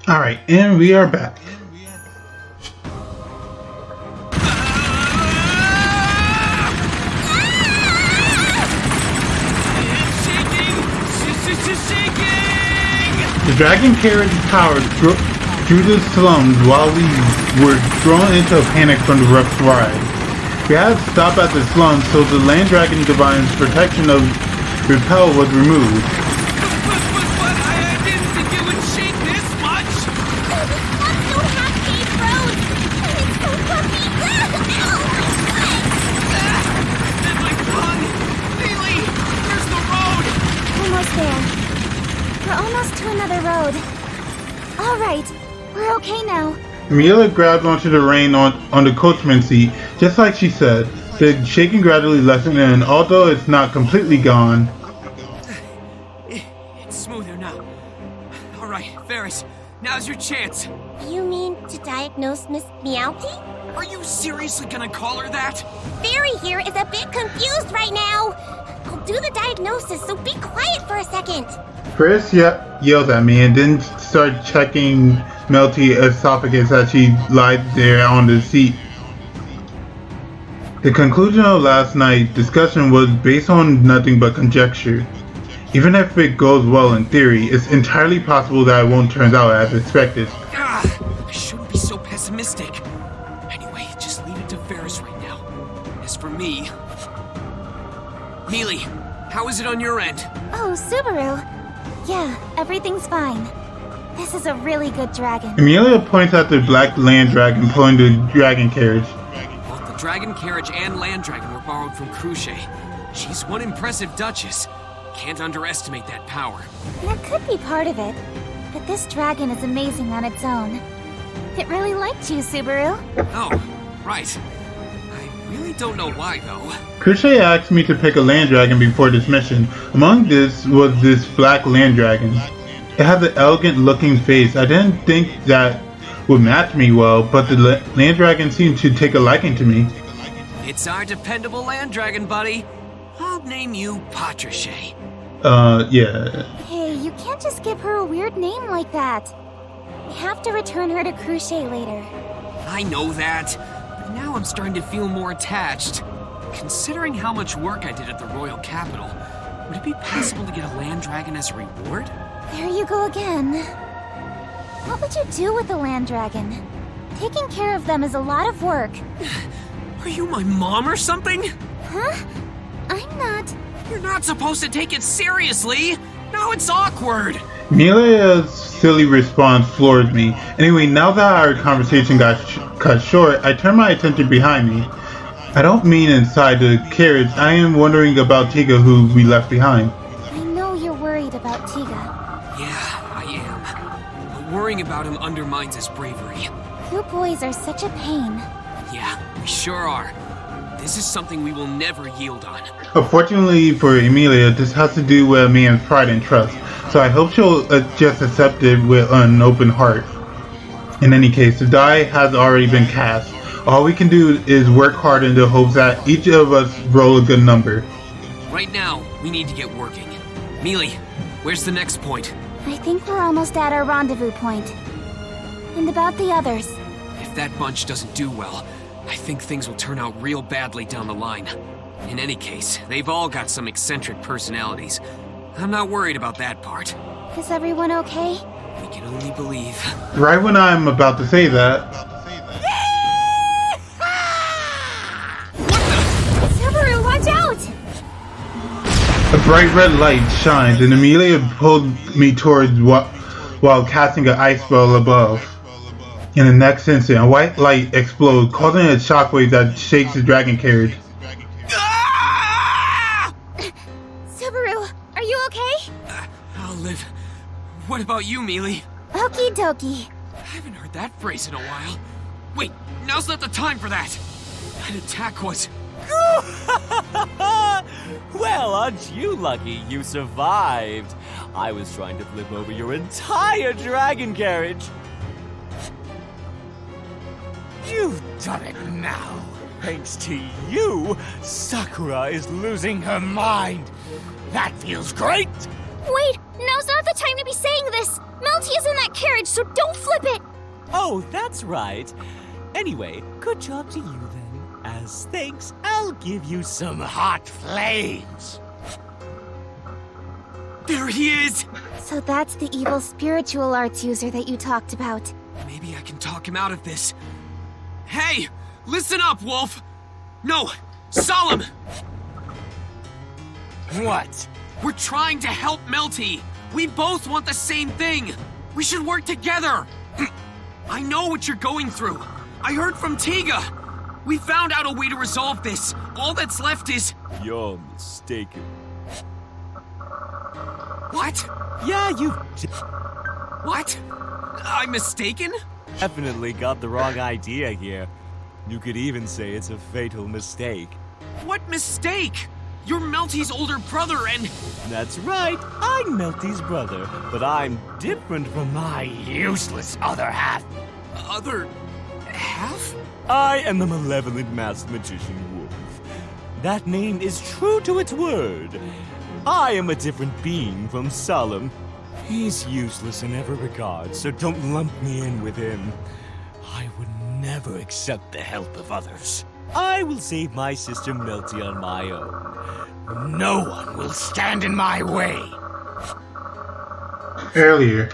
Alright, and we are back. The dragon carriage power through the slums while we were thrown into a panic from the rough ride. We had to stop at the slums so the land dragon divine's protection of repel was removed. But I didn't think it would shake this much! The slums don't have paved roads! And it's so bumpy! Ow! And my tongue! Neely! Where's the road? Almost there. We're almost to another road. Alright, we're okay now. Amelia grabbed onto the rein on the coachman's seat, just like she said. The shaking gradually lessened, and although it's not completely gone, It's smoother now. Alright, Ferris, now's your chance. You mean to diagnose Miss Meowty? Are you seriously gonna call her that? Fairy here is a bit confused right now. I'll do the diagnosis, so be quiet for a second. Chris yelled at me and then started checking Melty's esophagus as she lied there on the seat. The conclusion of last night's discussion was based on nothing but conjecture. Even if it goes well in theory, it's entirely possible that it won't turn out as expected. I shouldn't be so pessimistic. Anyway, just leave it to Ferris right now. As for me... Mealy, how is it on your end? Oh, Subaru. Yeah, everything's fine. This is a really good dragon. Amelia points at the black land dragon pulling the dragon carriage. Both the dragon carriage and land dragon were borrowed from Cruchet. She's one impressive duchess. Can't underestimate that power. That could be part of it. But this dragon is amazing on its own. It really liked you, Subaru. Oh, right. I really don't know why, though. Cruchet asked me to pick a land dragon before this mission. Among this was this black land dragon. It has an elegant looking face. I didn't think that would match me well, but the land dragon seemed to take a liking to me. It's our dependable land dragon, buddy. I'll name you Patrichet. Yeah. Hey, you can't just give her a weird name like that. We have to return her to Cruchet later. I know that, but now I'm starting to feel more attached. Considering how much work I did at the royal capital, would it be possible to get a land dragon as a reward? There you go again. What would you do with a land dragon? Taking care of them is a lot of work. Are you my mom or something? Huh? I'm not. You're not supposed to take it seriously! Now it's awkward! Amelia's silly response floored me. Anyway, now that our conversation got cut short, I turned my attention behind me. I don't mean inside the carriage. I am wondering about Tiga, who we left behind. I know you're worried about Tiga. Yeah, I am. But worrying about him undermines his bravery. You boys are such a pain. Yeah, we sure are. This is something we will never yield on. Unfortunately for Amelia, this has to do with a man's pride and trust, so I hope she'll just accept it with an open heart. In any case, the die has already been cast. All we can do is work hard in the hopes that each of us roll a good number. Right now, we need to get working. Mealy, where's the next point? I think we're almost at our rendezvous point. And about the others. If that bunch doesn't do well, I think things will turn out real badly down the line. In any case, they've all got some eccentric personalities. I'm not worried about that part. Is everyone okay? We can only believe. Right when I'm about to say that, Subaru, watch out! a bright red light shines and Amelia pulled me towards while casting an ice spell above. In the next instant, a white light explodes, causing a shockwave that shakes the dragon carriage. Subaru, are you okay? I'll live. What about you, Mealy? Okie dokie. I haven't heard that phrase in a while. Wait, now's not the time for that. That attack was... Well, aren't you lucky you survived? I was trying to flip over your entire dragon carriage. You've done it now. Thanks to you, Sakura is losing her mind. That feels great. Wait, now's not the time to be saying this. Melty is in that carriage, so don't flip it! Oh, that's right. Anyway, good job to you then. As thanks, I'll give you some hot flames. There he is! So that's the evil spiritual arts user that you talked about. Maybe I can talk him out of this. Hey! Listen up, Wolf! No! Solemn! What? We're trying to help Melty! We both want the same thing! We should work together! I know what you're going through. I heard from Tiga. We found out a way to resolve this. All that's left is... You're mistaken. What? Yeah, you What? I'm mistaken? definitely got the wrong idea here. You could even say it's a fatal mistake. What mistake? You're Melty's older brother and... That's right, I'm Melty's brother, but I'm different from my useless other half. Other... half? I am the malevolent masked magician Wolf. That name is true to its word. I am a different being from Solemn. He's useless in every regard, so don't lump me in with him. I would never accept the help of others. I will save my sister Melty on my own. No one will stand in my way. Earlier.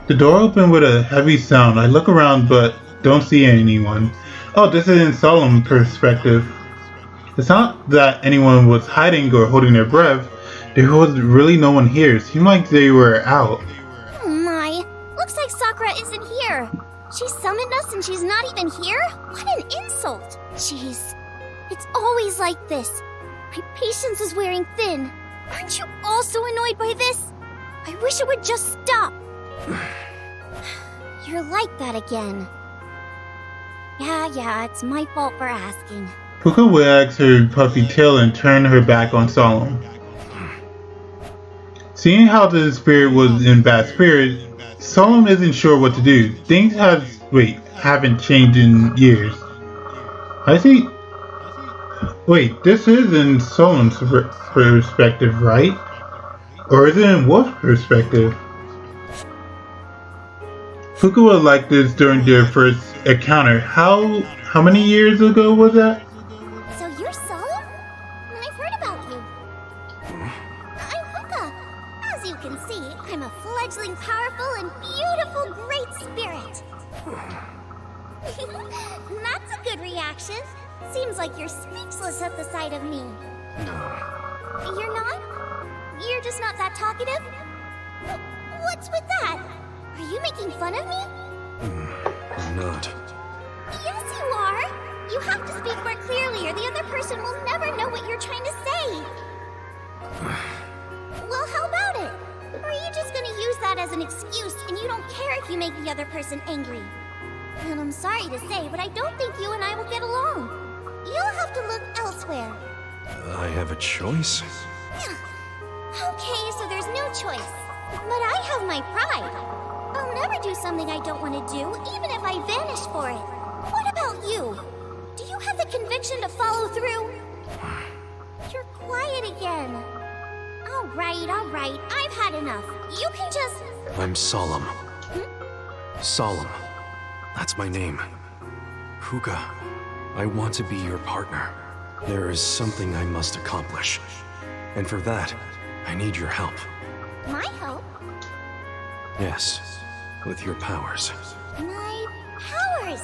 The door opened with a heavy sound. I look around but don't see anyone. Oh, this is in Solemn perspective. It's not that anyone was hiding or holding their breath. There was really no one here. It seemed like they were out. Oh my, looks like Sakura isn't here. She summoned us and she's not even here? What an insult. Jeez, it's always like this. My patience is wearing thin. Aren't you also annoyed by this? I wish it would just stop. You're like that again. Yeah, it's my fault for asking. Puka wags her puffy tail and turned her back on Solemn. Seeing how the spirit was in bad spirit, Solemn isn't sure what to do. Things haven't changed in years. I see. Wait, this is in Solemn's perspective, right? Or is it in Wolf's perspective? Puka was like this during their first encounter. How many years ago was that? So you're Solemn? I've heard about you. I'm Puka. As you can see, I'm a fledgling, powerful, and beautiful great spirit. That's a good reaction. Seems like you're speechless at the sight of me. You're not? You're just not that talkative? What's with that? Are you making fun of me? I'm not. Yes, you are. You have to speak more clearly or the other person will never know what you're trying to say. Well, how about it? Or are you just gonna use that as an excuse and you don't care if you make the other person angry? And I'm sorry to say, but I don't think you and I will get along. You'll have to look elsewhere. I have a choice? Okay, so there's no choice. But I have my pride. I'll never do something I don't want to do, even if I vanish for it. What about you? Do you have the conviction to follow through? You're quiet again. All right. I've had enough. You can just... I'm Solemn. Solemn. That's my name. Puka, I want to be your partner. There is something I must accomplish. And for that, I need your help. My help? Yes, with your powers. My powers?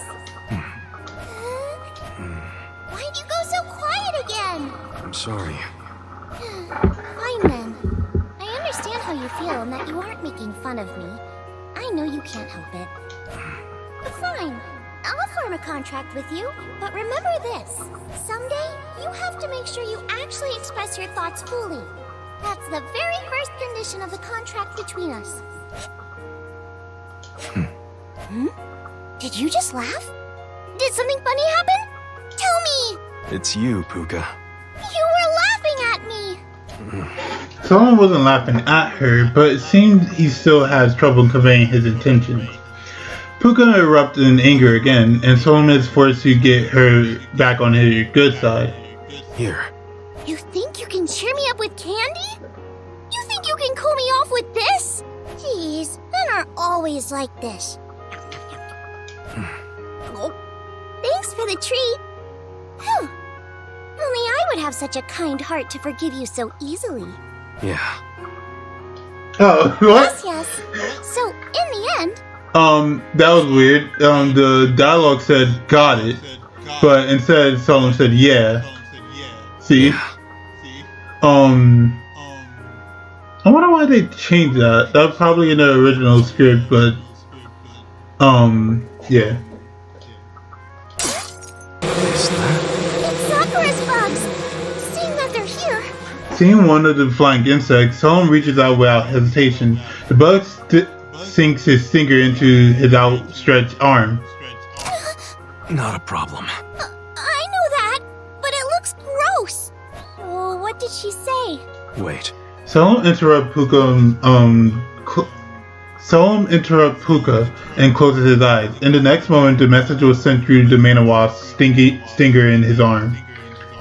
Why'd you go so quiet again? I'm sorry. Fine then. I understand how you feel and that you aren't making fun of me. I know you can't help it. Fine. I'll form a contract with you, but remember this. Someday, you have to make sure you actually express your thoughts fully. That's the very first condition of the contract between us. Did you just laugh? Did something funny happen? Tell me! It's you, Puka. You were laughing at me! Solemn wasn't laughing at her, but it seemed he still has trouble conveying his intentions. Puka erupted in anger again, and Solemn is forced to get her back on her good side. Here. You think you can cheer me up with candy? You think you can cool me off with this? Jeez, men are always like this. Oh, thanks for the treat. Phew. Only I would have such a kind heart to forgive you so easily. Yeah. Oh, what? Yes. So, in the end... That was weird. The dialogue said, got it. But instead, Solemn said, yeah. See? I wonder why they changed that. That was probably in the original script, but... yeah. Is that? It's Sakura's bugs! Seeing that they're here... Seeing one of the flying insects, Solemn reaches out without hesitation. The bug sinks his stinger into his outstretched arm. Not a problem. I know that, but it looks gross. Oh, what did she say? Wait. Solemn interrupts Puka and closes his eyes. In the next moment, the message was sent through the Manawat's stinger in his arm.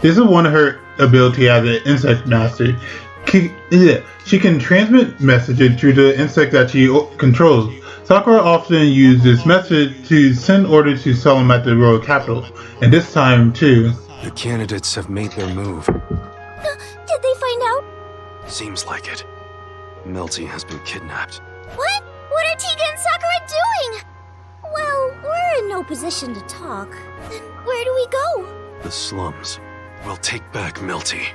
This is one of her abilities as an insect master. She can transmit messages through the insect that she controls. Sakura often uses this message to send orders to Solemn at the royal capital, and this time too. The candidates have made their move. Did they find out? Seems like it. Melty has been kidnapped. What? What are Tiga and Sakura doing? Well, we're in no position to talk. Then where do we go? The slums. We'll take back Melty.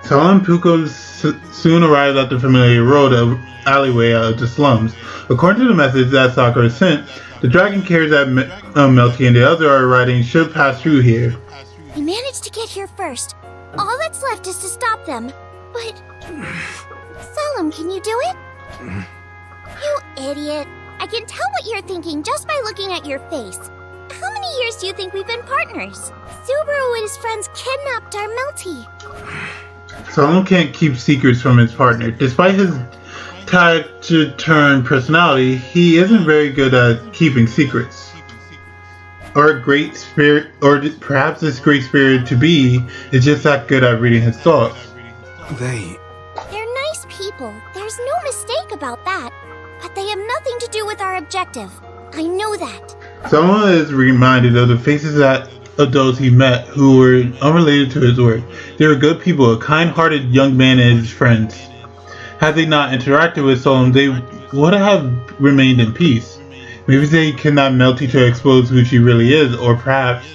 Solemn and Puka soon arrives at the familiar road of alleyway of the slums. According to the message that Sakura sent, the dragon carriers that Melty and the others are riding should pass through here. We managed to get here first. All that's left is to stop them. But... Solemn, can you do it? You idiot. I can tell what you're thinking just by looking at your face. How many years do you think we've been partners? Subaru and his friends kidnapped our Melty. Solemn can't keep secrets from his partner. Despite his taciturn personality, he isn't very good at keeping secrets. Or a great spirit, or perhaps this great spirit to be is just that good at reading his thoughts. They're nice people. There's no mistake about that. But they have nothing to do with our objective. I know that. Someone is reminded of the faces of those he met who were unrelated to his work. They were good people, a kind-hearted young man and his friends. Had they not interacted with Solemn, they would have remained in peace. Maybe they cannot Melty to expose who she really is, or perhaps...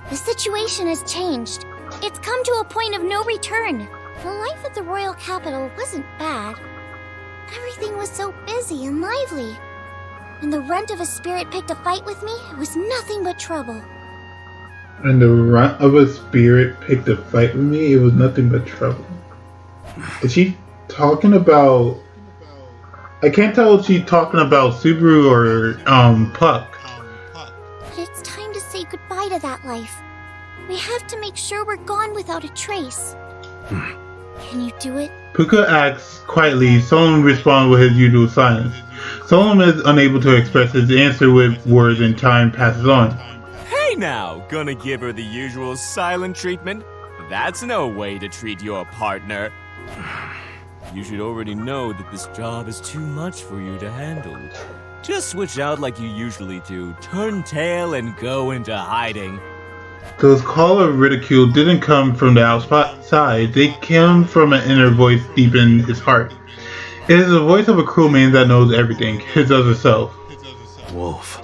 The situation has changed. It's come to a point of no return. The life at the royal capital wasn't bad. Everything was so busy and lively. When the runt of a spirit picked a fight with me, it was nothing but trouble. And the runt of a spirit picked a fight with me, it was nothing but trouble. Is she talking about... I can't tell if she's talking about Subaru or Puck. But it's time to say goodbye to that life. We have to make sure we're gone without a trace. Can you do it? Puka asks quietly. Solemn responds with his usual silence. Solemn is unable to express his answer with words and time passes on. Hey now, gonna give her the usual silent treatment? That's no way to treat your partner. You should already know that this job is too much for you to handle. Just switch out like you usually do, turn tail and go into hiding. Those calls of ridicule didn't come from the outside, they came from an inner voice deep in his heart. It is the voice of a cruel man that knows everything, his other self. Wolf.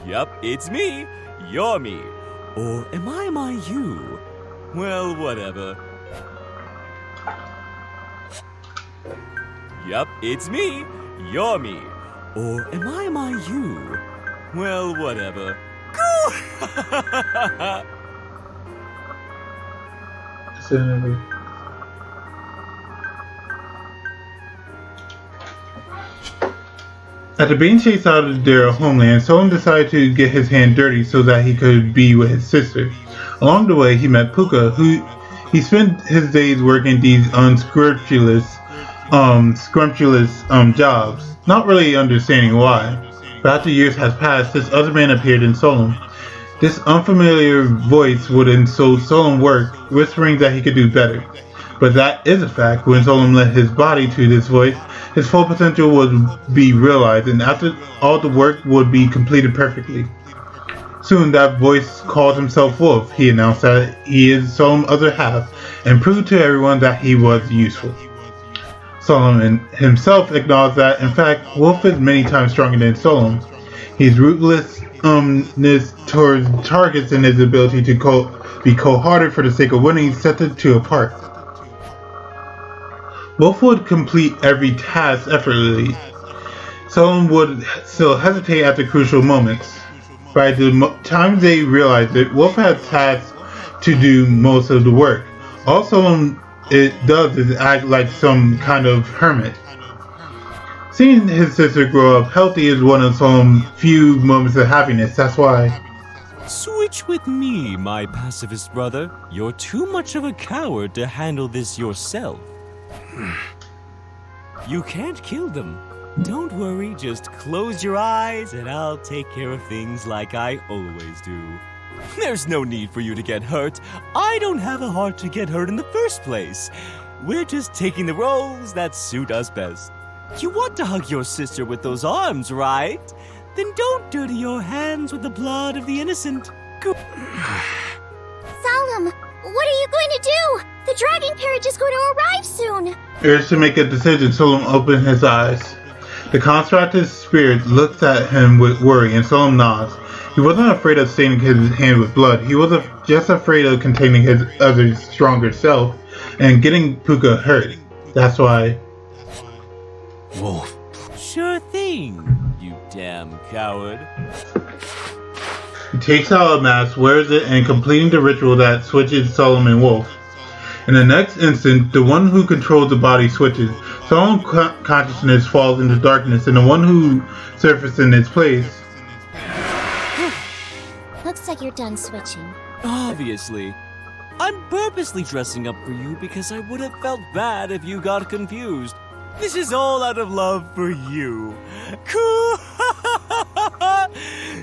Yup, it's me. You're me. Or am I you? Well, whatever. Yup, it's me. You're me. Or am I you? Well, whatever. After being chased out of their homeland, Solemn decided to get his hand dirty so that he could be with his sister. Along the way, he met Puka, who he spent his days working these unscrupulous jobs, not really understanding why. But after years has passed, this other man appeared in Solemn. This unfamiliar voice would insult Solon work, whispering that he could do better. But that is a fact. When Solon led his body to this voice, his full potential would be realized, and after all the work would be completed perfectly. Soon that voice called himself Wolf. He announced that he is Solom's other half, and proved to everyone that he was useful. Solomon himself acknowledged that, in fact, Wolf is many times stronger than Solon. His ruthlessness towards targets and his ability to be cold-hearted for the sake of winning set the two apart. Wolf would complete every task effortlessly. Solon would still hesitate at the crucial moments. By the time they realized it, Wolf had tasks to do most of the work. All Solon does is act like some kind of hermit. Seeing his sister grow up healthy is one of Solon's few moments of happiness. That's why. Switch with me, my pacifist brother. You're too much of a coward to handle this yourself. You can't kill them. Don't worry, just close your eyes and I'll take care of things like I always do. There's no need for you to get hurt. I don't have a heart to get hurt in the first place. We're just taking the roles that suit us best. You want to hug your sister with those arms, right? Then don't dirty your hands with the blood of the innocent. Solemn, what are you going to do? The dragon carriage is going to arrive soon. Urged to make a decision, Solon opened his eyes. The constructed spirit looks at him with worry, and Solon nods. He wasn't afraid of staining his hand with blood. He was just afraid of containing his other stronger self and getting Puka hurt. That's why. Wolf. Sure thing, you damn coward. He takes out a mask, wears it, and completing the ritual that switches Solon and Wolf. In the next instant, the one who controls the body switches. Solon's consciousness falls into darkness, and the one who surfaces in its place. Looks like you're done switching. Obviously. I'm purposely dressing up for you because I would have felt bad if you got confused. This is all out of love for you. Cool!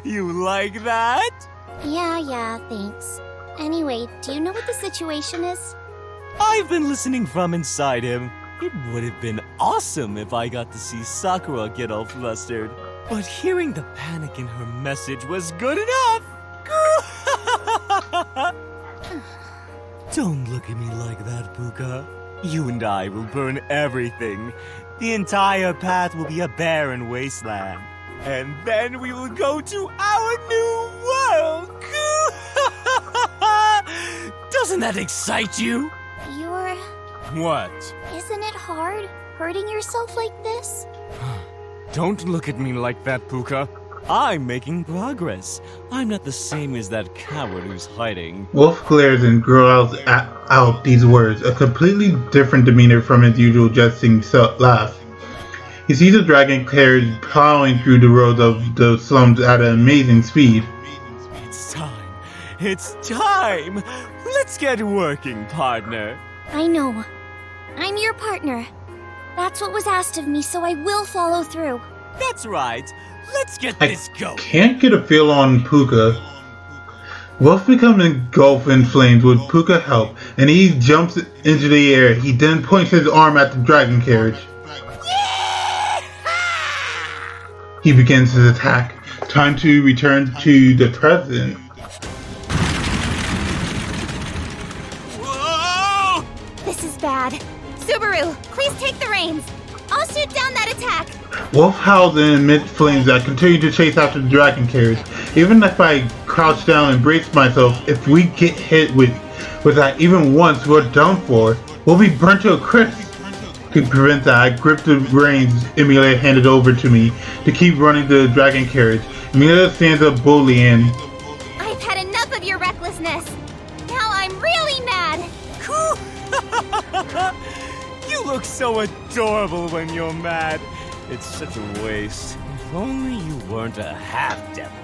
You like that? Yeah, thanks. Anyway, do you know what the situation is? I've been listening from inside him. It would have been awesome if I got to see Sakura get all flustered. But hearing the panic in her message was good enough. Don't look at me like that, Puka. You and I will burn everything. The entire path will be a barren wasteland. And then we will go to our new world. Doesn't that excite you? What? Isn't it hard hurting yourself like this? Don't look at me like that, Puka. I'm making progress. I'm not the same as that coward who's hiding. Wolf glares and growls out these words, a completely different demeanor from his usual jesting laugh. He sees a dragon carriage plowing through the roads of the slums at an amazing speed. It's time. It's time. Let's get working, partner. I know. I'm your partner. That's what was asked of me, so I will follow through. That's right. Let's get this going. Can't get a feel on Puka. Wolf becomes engulfed in flames with Puka help, and he jumps into the air. He then points his arm at the dragon carriage. Yeah! He begins his attack. Time to return to the present. Whoa! This is bad. Subaru, please take the reins. I'll shoot down that attack. Wolf howls and emits flames that continue to chase after the dragon carriage. Even if I crouch down and brace myself, if we get hit with that even once, we're done for. We'll be burnt to a crisp. To prevent that, I grip the reins Emilia handed over to me to keep running the dragon carriage. Emilia stands up boldly and... I've had enough of your recklessness. Now I'm really mad. You look so adorable when you're mad. It's such a waste. If only you weren't a half-devil.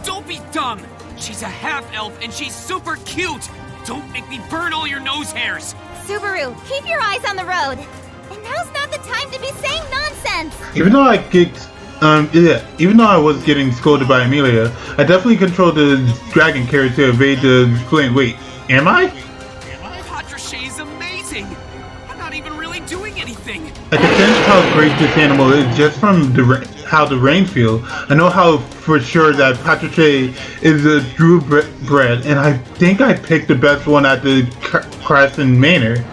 Don't be dumb! She's a half-elf and she's super cute! Don't make me burn all your nose hairs! Subaru, keep your eyes on the road. And now's not the time to be saying nonsense. Even though I get Yeah, even though I was getting scolded by Amelia, I definitely controlled the dragon carriage to evade the flame. Wait, am I? Patrichet's amazing! I'm not even really doing anything! I can sense how great this animal is just from how the rain feels. I know how for sure that Patriche is a true bred, and I think I picked the best one at the Crescent Manor.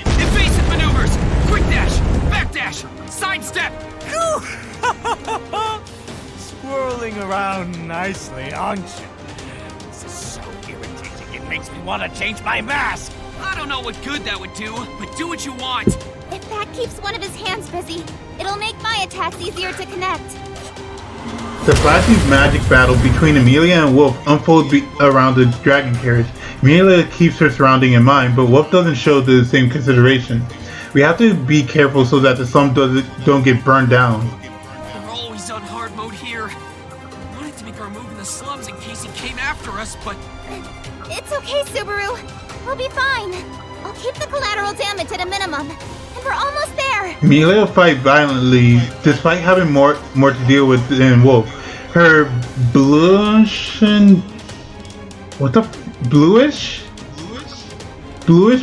Evasive maneuvers! Quick dash! Back dash! Sidestep! Swirling around nicely, aren't you? This is so irritating, it makes me want to change my mask! I don't know what good that would do, but do what you want! If that keeps one of his hands busy, it'll make my attacks easier to connect. The flashy magic battle between Amelia and Wolf unfolds around the dragon carriage. Amelia keeps her surrounding in mind, but Wolf doesn't show the same consideration. We have to be careful so that the slum don't get burned down. We're always on hard mode here. I wanted to make our move in the slums in case he came after us, but... It's okay, Subaru. We'll be fine. I'll keep the collateral damage at a minimum. And we're almost there. Amelia fights violently, despite having more to deal with than Wolf. Her bluish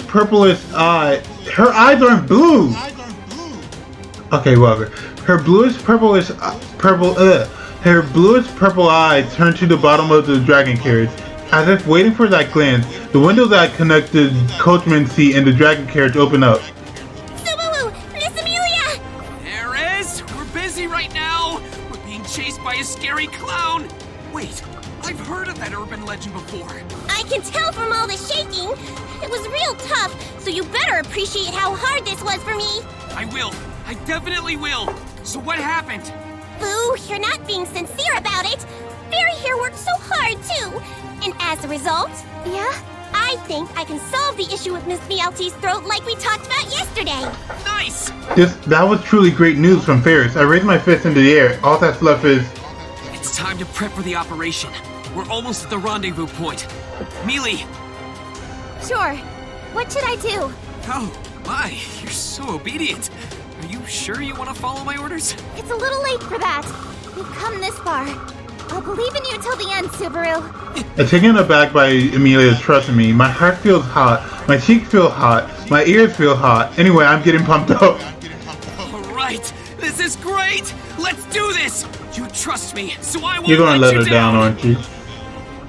purplish eye. Her eyes aren't blue. Okay, whatever. Her bluish purple eye turned to the bottom of the dragon carriage. As if waiting for that glance, the windows that connect the coachman's seat and the dragon carriage open up. Subaru! Miss Amelia! There is! We're busy right now! We're being chased by a scary clown! Wait, I've heard of that urban legend before. I can tell from all the shaking. It was real tough, so you better appreciate how hard this was for me. I will. I definitely will. So what happened? Boo, you're not being sincere about it. Barry here worked so hard, too. And as a result, I think I can solve the issue with Miss Meowtie's throat like we talked about yesterday. Nice! That was truly great news from Ferris. I raised my fist into the air. All that's left is... It's time to prep for the operation. We're almost at the rendezvous point. Mealy! Sure. What should I do? Oh, my, you're so obedient. Are you sure you want to follow my orders? It's a little late for that. We've come this far. I'll believe in you till the end, Subaru. I'm taken aback by Amelia's trust in me. My heart feels hot. My cheeks feel hot. My ears feel hot. Anyway, I'm getting pumped up. Alright, this is great! Let's do this! You trust me, so I won't You're gonna let her down, aren't you?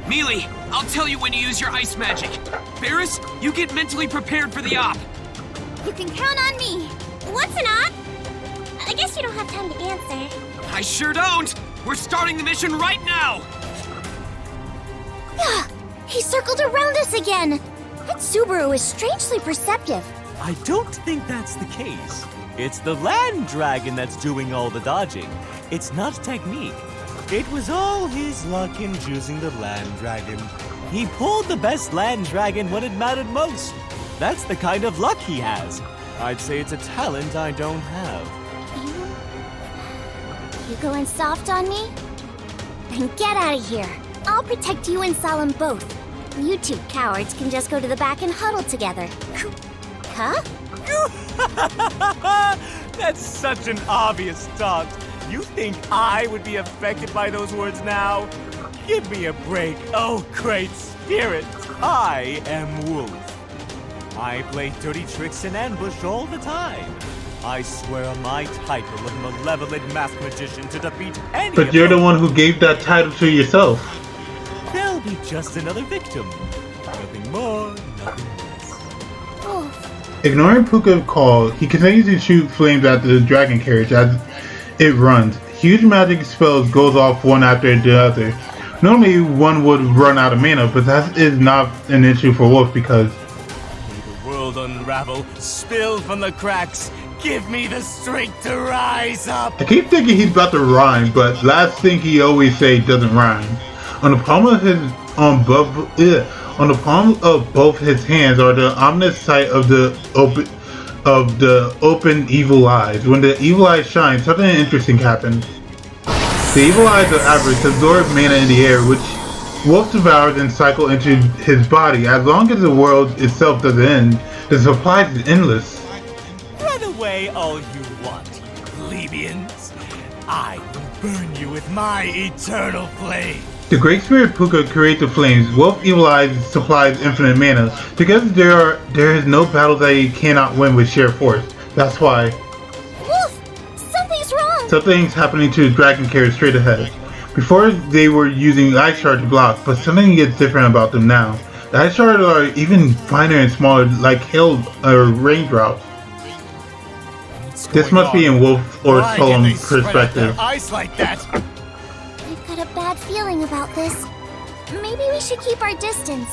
Mealy, I'll tell you when to use your ice magic. Ferris, you get mentally prepared for the op. You can count on me. What's an op? I guess you don't have time to answer. I sure don't! We're starting the mission right now! He circled around us again. That Subaru is strangely perceptive. I don't think that's the case. It's the land dragon that's doing all the dodging. It's not technique. It was all his luck in choosing the land dragon. He pulled the best land dragon when it mattered most. That's the kind of luck he has. I'd say it's a talent I don't have. You going soft on me? Then get out of here. I'll protect you and Solemn both. You two cowards can just go to the back and huddle together. Huh? That's such an obvious taunt. You think I would be affected by those words now? Give me a break, oh great spirit. I am Wolf. I play dirty tricks in ambush all the time. I swear on my title of malevolent masked magician to defeat any But you're the one who gave that title to yourself. They'll be just another victim. Nothing more, nothing less. Wolf. Ignoring Puka's call, he continues to shoot flames at the dragon carriage as it runs. Huge magic spells goes off one after the other. Normally one would run out of mana, but that is not an issue for Wolf because... May the world unravel, spill from the cracks. Give me the strength to rise up! I keep thinking he's about to rhyme, but last thing he always say doesn't rhyme. On the palm of both his hands are the ominous sight of the open evil eyes. When the evil eyes shine, something interesting happens. The evil eyes of avarice absorb mana in the air, which Wolf devours and cycle into his body. As long as the world itself doesn't end, the supply is endless. Run away all you want, you plebeians. I will burn you with my eternal flame. The Great Spirit Puka creates the flames. Wolf Evil Eyes supplies infinite mana. Together there is no battle that you cannot win with sheer force. That's why. Wolf! Something's wrong! Something's happening to the dragon carrier straight ahead. Before they were using ice shards to block, but something gets different about them now. The ice shards are even finer and smaller, like hail or raindrops. This must be in Wolf or Solemn's perspective. Ice like that. I've got a bad feeling about this. Maybe we should keep our distance.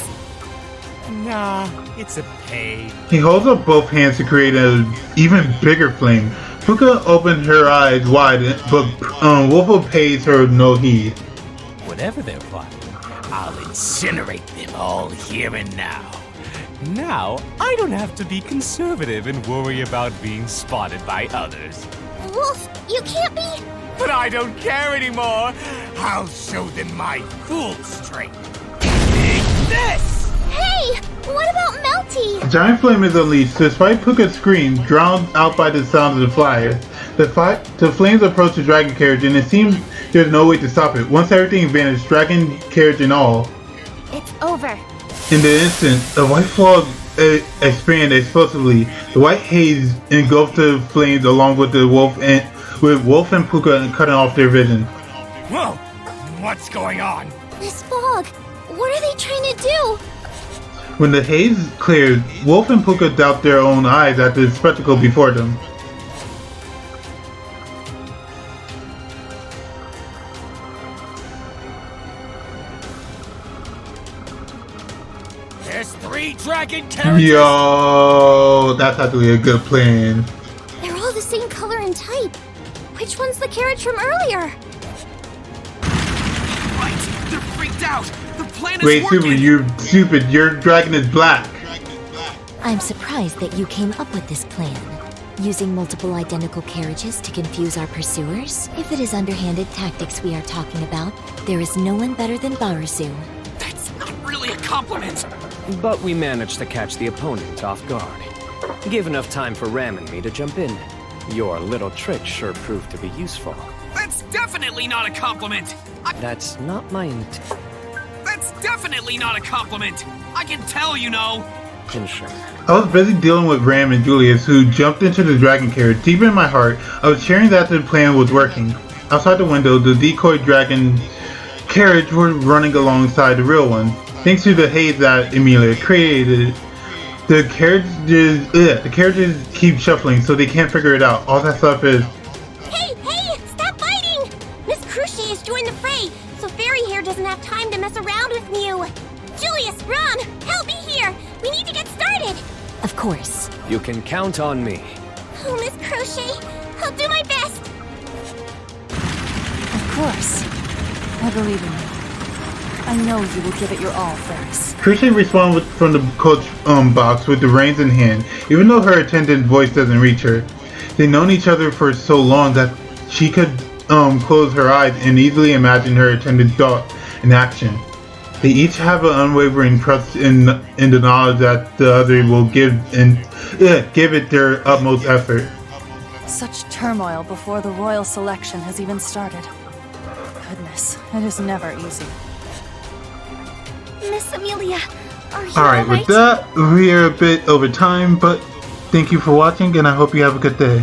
Nah, it's a pain. He holds up both hands to create an even bigger flame. Puka opened her eyes wide, but Wolf pays her no heed. Whatever they're plotting, I'll incinerate them all here and now. Now, I don't have to be conservative and worry about being spotted by others. Wolf, you can't be... But I don't care anymore. I'll show them my full strength. Take this! Hey! What about Melty? A giant flame is unleashed. Despite Puka's scream, drowned out by the sound of the flyers. The flames approach the dragon carriage, and it seems there's no way to stop it. Once everything vanished, dragon carriage and all. It's over. In the instant, the white fog expanded explosively. The white haze engulfed the flames along with the wolf and Puka cutting off their vision. Whoa! What's going on? This fog. What are they trying to do? When the haze cleared, Wolf and Puka doubt their own eyes at the spectacle before them. There's 3 dragon carriages! Yo, that's actually a good plan. They're all the same color and type. Which one's the carriage from earlier? Right, they're freaked out. The plan is Wait, working. you're stupid. Your dragon is black. I'm surprised that you came up with this plan. Using multiple identical carriages to confuse our pursuers? If it is underhanded tactics we are talking about, there is no one better than Barazu. That's not really a compliment. But we managed to catch the opponent off guard. Give enough time for Ram and me to jump in. Your little trick sure proved to be useful. That's definitely not a compliment. That's not my intent. That's definitely not a compliment. I can tell, you know. Sure. I was busy dealing with Ram and Julius, who jumped into the dragon carriage. Deep in my heart, I was cheering that the plan was working. Outside the window, the decoy dragon carriage were running alongside the real one. Thanks to the haze that Emilia created, the carriages keep shuffling, so they can't figure it out. All that stuff is... Hey! Stop fighting! Miss Crochet has joined the fray, so Fairy Hair doesn't have time to mess around with you. Julius, Ron, help me here! We need to get started! Of course. You can count on me. Oh, Miss Crochet, I'll do my best! Of course. I believe in you. I know you will give it your all, Ferris. Crochet responded from the coach box with the reins in hand, even though her attendant's voice doesn't reach her. They've known each other for so long that she could close her eyes and easily imagine her attendant's thought in action. They each have an unwavering trust in the knowledge that the other will give it their utmost effort. Such turmoil before the royal selection has even started. Goodness, it is never easy. Miss Amelia, are you Alright, with that, we are a bit over time, but thank you for watching and I hope you have a good day.